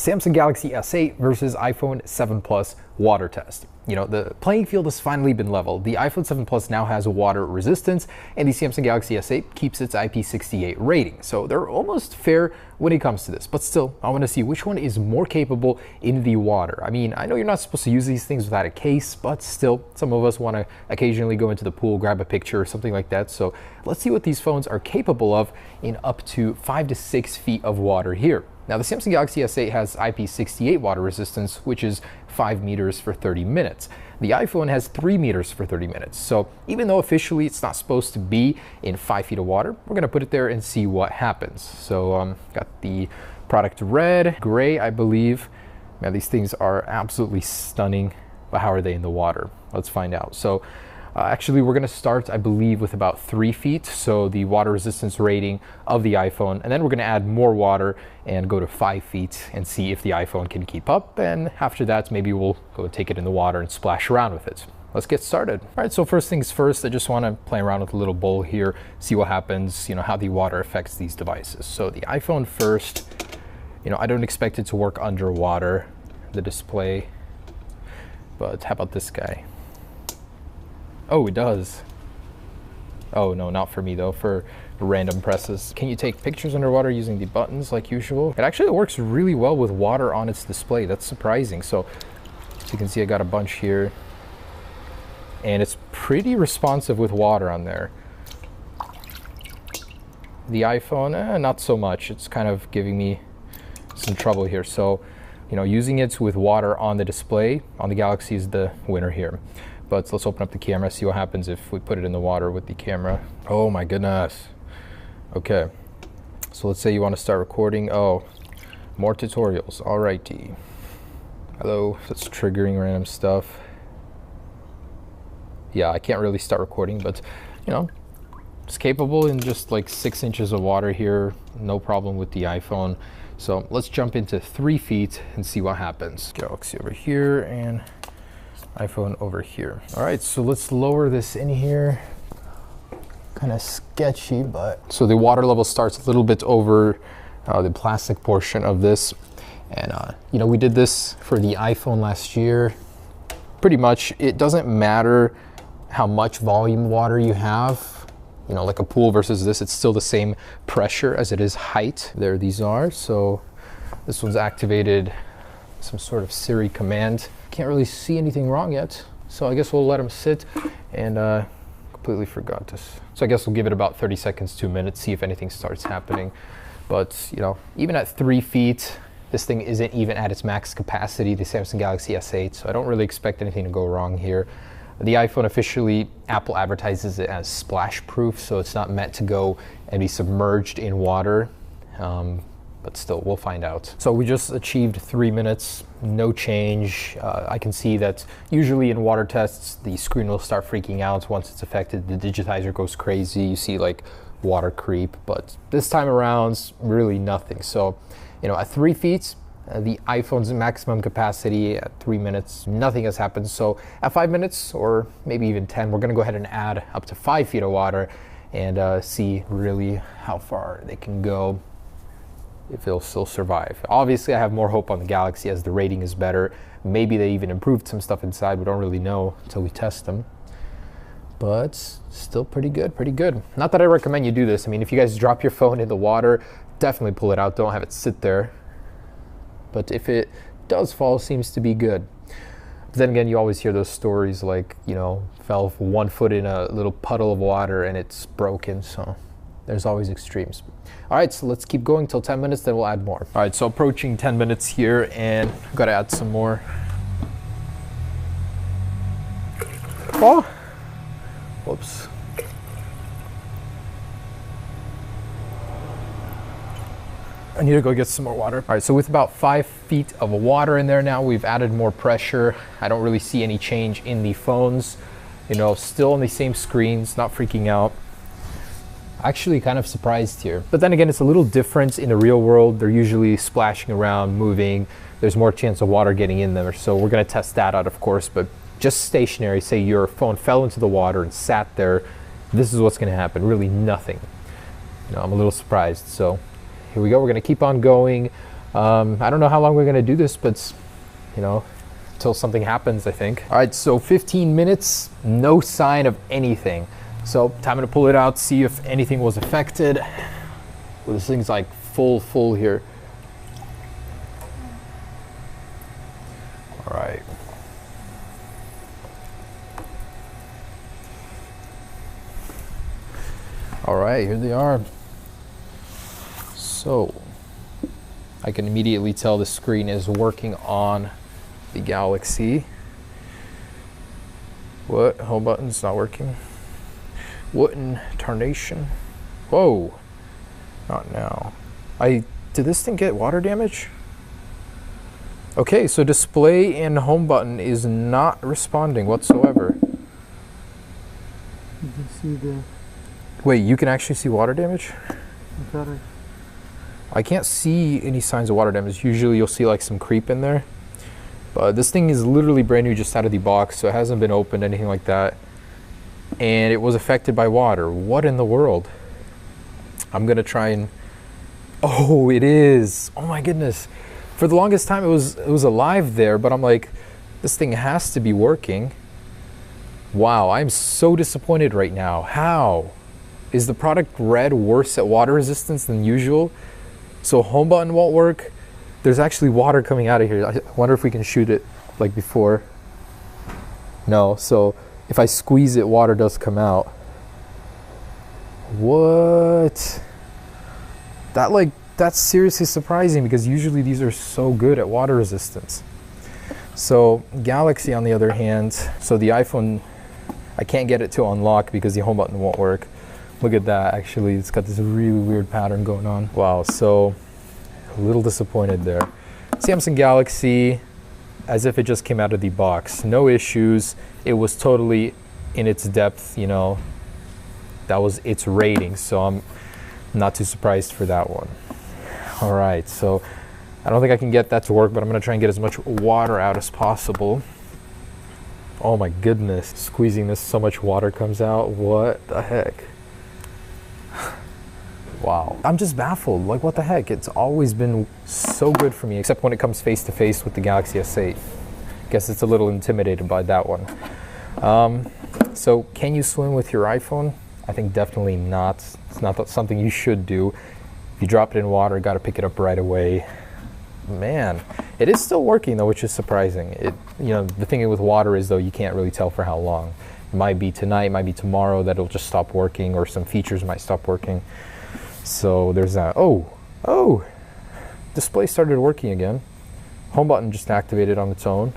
Samsung Galaxy S8 versus iPhone 7 Plus water test. You know, the playing field has finally been leveled. The iPhone 7 Plus now has water resistance, and the Samsung Galaxy S8 keeps its IP68 rating. So they're almost fair when it comes to this. But still, I want to see which one is more capable in the water. I mean, I know you're not supposed to use these things without a case, but still, some of us want to occasionally go into the pool, grab a picture or something like that. So let's see what these phones are capable of in up to 5 to 6 feet of water here. Now, the Samsung Galaxy S8 has IP68 water resistance, which is 5 meters for 30 minutes. The iPhone has 3 meters for 30 minutes. So even though officially it's not supposed to be in 5 feet of water, we're gonna put it there and see what happens. So got the product red, gray, I believe. Man, these things are absolutely stunning, but how are they in the water? Let's find out. So actually, we're gonna start, I believe, with about 3 feet, so the water resistance rating of the iPhone, and then we're gonna add more water and go to 5 feet and see if the iPhone can keep up, and after that, maybe we'll go take it in the water and splash around with it. Let's get started. All right, so first things first, I just wanna play around with a little bowl here, see what happens, you know, how the water affects these devices. So the iPhone first, you know, I don't expect it to work underwater, the display, but how about this guy? Oh, it does. Oh no, not for me though, for random presses. Can you take pictures underwater using the buttons like usual? It actually works really well with water on its display. That's surprising. So as you can see, I got a bunch here, and it's pretty responsive with water on there. The iPhone, not so much. It's kind of giving me some trouble here. So, you know, using it with water on the display on the Galaxy is the winner here. But let's open up the camera, see what happens if we put it in the water with the camera. Oh my goodness. Okay, so let's say you want to start recording. Oh, more tutorials, alrighty. Hello, that's triggering random stuff. Yeah, I can't really start recording, but you know, it's capable in just like 6 inches of water here. No problem with the iPhone. So let's jump into 3 feet and see what happens. Galaxy over here and iPhone over here. All right, so let's lower this in here. Kind of sketchy, but. So the water level starts a little bit over the plastic portion of this. And you know, we did this for the iPhone last year. Pretty much, it doesn't matter how much volume water you have. You know, like a pool versus this, it's still the same pressure as it is height. There these are. So this one's activated some sort of Siri command. Can't really see anything wrong yet, so I guess we'll let them sit. And completely forgot this. So I guess we'll give it about 30 seconds to a minute, see if anything starts happening. But you know, even at 3 feet, this thing isn't even at its max capacity, the Samsung Galaxy S8, so I don't really expect anything to go wrong here. The iPhone officially, Apple advertises it as splash proof, so it's not meant to go and be submerged in water. But still, we'll find out. So we just achieved 3 minutes, no change. I can see that usually in water tests, the screen will start freaking out once it's affected. The digitizer goes crazy. You see like water creep, but this time around, really nothing. So, you know, at 3 feet, the iPhone's maximum capacity at 3 minutes, nothing has happened. So at 5 minutes or maybe even 10, we're gonna go ahead and add up to 5 feet of water and see really how far they can go, if it'll still survive. Obviously, I have more hope on the Galaxy as the rating is better. Maybe they even improved some stuff inside. We don't really know until we test them. But still pretty good, pretty good. Not that I recommend you do this. I mean, if you guys drop your phone in the water, definitely pull it out. Don't have it sit there. But if it does fall, seems to be good. But then again, you always hear those stories like, you know, fell 1 foot in a little puddle of water and it's broken, so there's always extremes. All right, so let's keep going till 10 minutes, then we'll add more. All right, so approaching 10 minutes here, and I've got to add some more. Oh, whoops. I need to go get some more water. All right, so with about 5 feet of water in there now, we've added more pressure. I don't really see any change in the phones. You know, still on the same screens, not freaking out. Actually kind of surprised here. But then again, it's a little different in the real world. They're usually splashing around, moving. There's more chance of water getting in there. So we're gonna test that out, of course, but just stationary, say your phone fell into the water and sat there, this is what's gonna happen, really nothing. You know, I'm a little surprised. So here we go, we're gonna keep on going. I don't know how long we're gonna do this, but you know, until something happens, I think. All right, so 15 minutes, no sign of anything. So time to pull it out, see if anything was affected. Well, this thing's like full here. All right. All right, here they are. So I can immediately tell the screen is working on the Galaxy. What? Home button's not working? What in tarnation? Whoa. Not now. Did this thing get water damage? Okay, so display and home button is not responding whatsoever. You can see the... Wait, you can actually see water damage? I can't see any signs of water damage. Usually you'll see like some creep in there. But this thing is literally brand new, just out of the box, so it hasn't been opened, anything like that. And it was affected by water. What in the world? I'm gonna try and... Oh, it is. Oh my goodness. For the longest time it was alive there, but I'm like, this thing has to be working. Wow, I'm so disappointed right now. How? Is the product Red worse at water resistance than usual? So home button won't work. There's actually water coming out of here. I wonder if we can shoot it like before. No, so if I squeeze it, water does come out. What? That's seriously surprising, because usually these are so good at water resistance. So Galaxy on the other hand, so the iPhone, I can't get it to unlock because the home button won't work. Look at that, actually, it's got this really weird pattern going on. Wow, so a little disappointed there. Samsung Galaxy, as if it just came out of the box. No issues, it was totally in its depth, you know, that was its rating, so I'm not too surprised for that one. All right, so I don't think I can get that to work, but I'm gonna try and get as much water out as possible. Oh my goodness, squeezing this, so much water comes out. What the heck? Wow, I'm just baffled. Like, what the heck? It's always been so good for me, except when it comes face to face with the Galaxy S8. Guess it's a little intimidated by that one. So can you swim with your iPhone? I think definitely not. It's not something you should do. If you drop it in water, got to pick it up right away. Man, it is still working though, which is surprising. You know, the thing with water is though, you can't really tell for how long. It might be tonight, it might be tomorrow that it'll just stop working, or some features might stop working. So there's that. Oh, display started working again. Home button just activated on its own.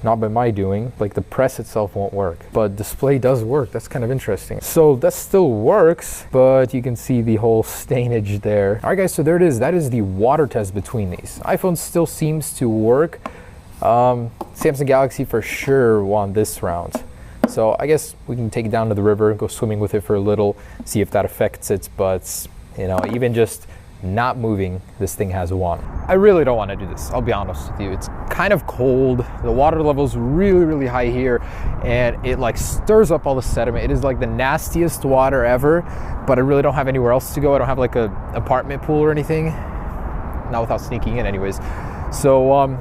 Not by my doing, like the press itself won't work, but display does work. That's kind of interesting. So that still works, but you can see the whole stainage there. All right guys, so there it is. That is the water test between these. iPhone still seems to work. Samsung Galaxy for sure won this round. So I guess we can take it down to the river, go swimming with it for a little, see if that affects it. But you know, even just not moving, this thing has won. I really don't want to do this, I'll be honest with you. It's kind of cold, the water level's really high here, and it like stirs up all the sediment. It is like the nastiest water ever, but I really don't have anywhere else to go. I don't have like a apartment pool or anything, not without sneaking in anyways. So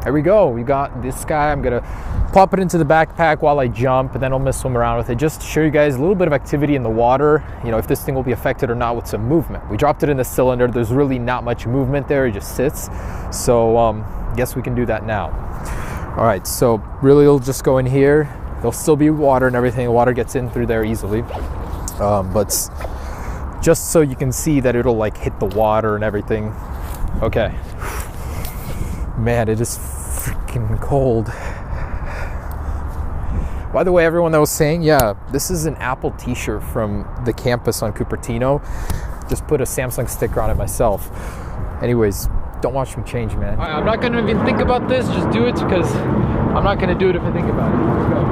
there we go, we got this guy. I'm gonna pop it into the backpack while I jump, and then I'm gonna swim around with it just to show you guys a little bit of activity in the water, you know, if this thing will be affected or not with some movement. We dropped it in the cylinder, there's really not much movement there, it just sits. So guess we can do that now. All right, so really it'll just go in here. There'll still be water and everything, the water gets in through there easily. But just so you can see that it'll like hit the water and everything. Okay. Man, it is freaking cold. By the way, everyone that was saying, yeah, this is an Apple t-shirt from the campus on Cupertino. Just put a Samsung sticker on it myself. Anyways, don't watch me change, man. I'm not gonna even think about this, just do it, because I'm not gonna do it if I think about it. Let's go.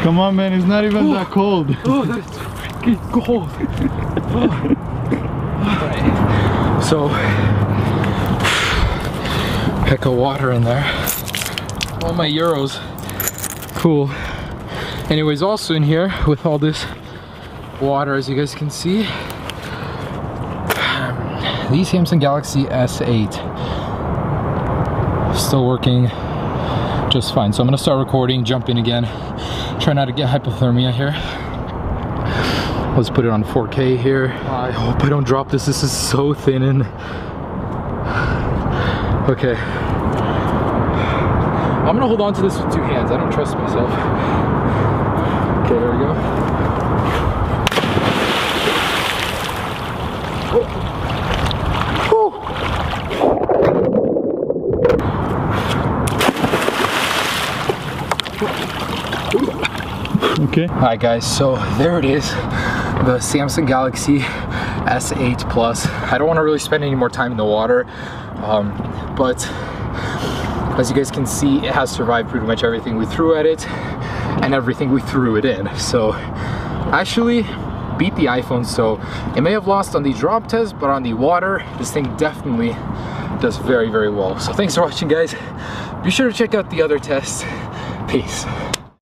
Come on, man, it's not even that cold. Oh, that's freaking cold. Alright, so heck of water in there. All my euros. Cool. Anyways, also in here with all this water, as you guys can see, the Samsung Galaxy S8 still working just fine. So I'm gonna start recording, jump in again, try not to get hypothermia here. Let's put it on 4K here. I hope I don't drop this. This is so thin and okay. I'm gonna hold on to this with 2 hands. I don't trust myself. Okay, there we go. Okay. Alright guys, so there it is. The Samsung Galaxy S8 Plus. I don't want to really spend any more time in the water, but as you guys can see, it has survived pretty much everything we threw at it and everything we threw it in. So actually beat the iPhone. So it may have lost on the drop test, but on the water, this thing definitely does very, very well. So thanks for watching, guys. Be sure to check out the other tests. Peace.